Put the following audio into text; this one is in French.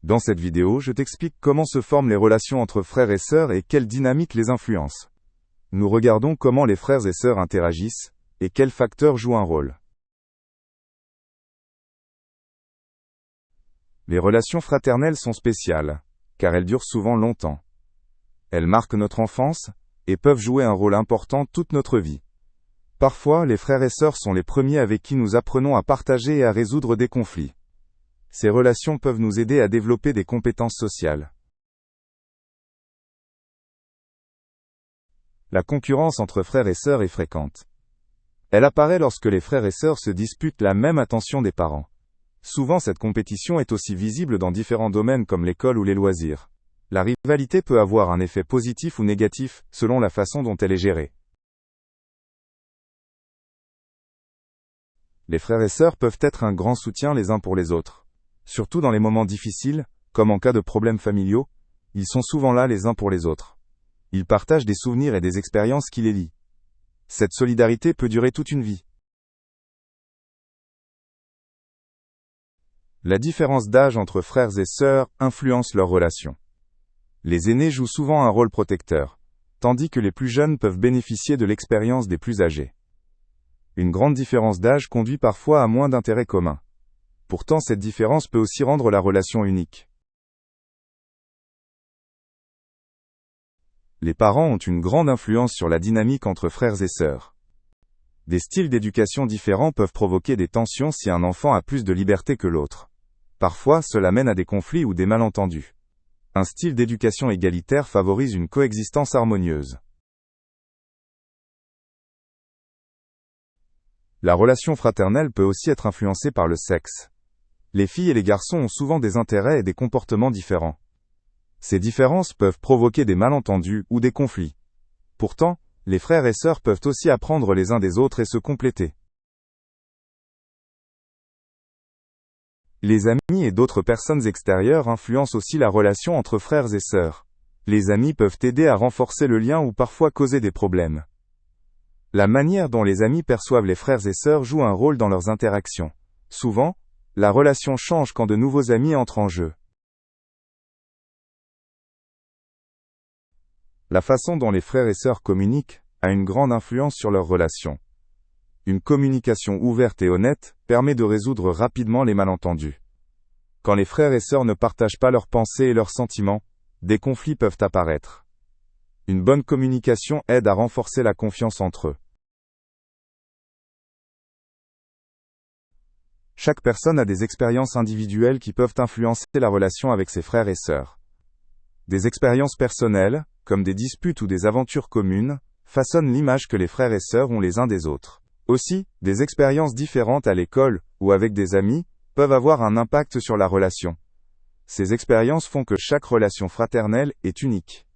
Dans cette vidéo, je t'explique comment se forment les relations entre frères et sœurs et quelle dynamique les influence. Nous regardons comment les frères et sœurs interagissent, et quels facteurs jouent un rôle. Les relations fraternelles sont spéciales, car elles durent souvent longtemps. Elles marquent notre enfance, et peuvent jouer un rôle important toute notre vie. Parfois, les frères et sœurs sont les premiers avec qui nous apprenons à partager et à résoudre des conflits. Ces relations peuvent nous aider à développer des compétences sociales. La concurrence entre frères et sœurs est fréquente. Elle apparaît lorsque les frères et sœurs se disputent la même attention des parents. Souvent, cette compétition est aussi visible dans différents domaines comme l'école ou les loisirs. La rivalité peut avoir un effet positif ou négatif, selon la façon dont elle est gérée. Les frères et sœurs peuvent être un grand soutien les uns pour les autres. Surtout dans les moments difficiles, comme en cas de problèmes familiaux, ils sont souvent là les uns pour les autres. Ils partagent des souvenirs et des expériences qui les lient. Cette solidarité peut durer toute une vie. La différence d'âge entre frères et sœurs influence leurs relations. Les aînés jouent souvent un rôle protecteur, tandis que les plus jeunes peuvent bénéficier de l'expérience des plus âgés. Une grande différence d'âge conduit parfois à moins d'intérêts communs. Pourtant, cette différence peut aussi rendre la relation unique. Les parents ont une grande influence sur la dynamique entre frères et sœurs. Des styles d'éducation différents peuvent provoquer des tensions si un enfant a plus de liberté que l'autre. Parfois, cela mène à des conflits ou des malentendus. Un style d'éducation égalitaire favorise une coexistence harmonieuse. La relation fraternelle peut aussi être influencée par le sexe. Les filles et les garçons ont souvent des intérêts et des comportements différents. Ces différences peuvent provoquer des malentendus ou des conflits. Pourtant, les frères et sœurs peuvent aussi apprendre les uns des autres et se compléter. Les amis et d'autres personnes extérieures influencent aussi la relation entre frères et sœurs. Les amis peuvent aider à renforcer le lien ou parfois causer des problèmes. La manière dont les amis perçoivent les frères et sœurs joue un rôle dans leurs interactions. Souvent, la relation change quand de nouveaux amis entrent en jeu. La façon dont les frères et sœurs communiquent a une grande influence sur leur relation. Une communication ouverte et honnête permet de résoudre rapidement les malentendus. Quand les frères et sœurs ne partagent pas leurs pensées et leurs sentiments, des conflits peuvent apparaître. Une bonne communication aide à renforcer la confiance entre eux. Chaque personne a des expériences individuelles qui peuvent influencer la relation avec ses frères et sœurs. Des expériences personnelles, comme des disputes ou des aventures communes, façonnent l'image que les frères et sœurs ont les uns des autres. Aussi, des expériences différentes à l'école, ou avec des amis, peuvent avoir un impact sur la relation. Ces expériences font que chaque relation fraternelle est unique.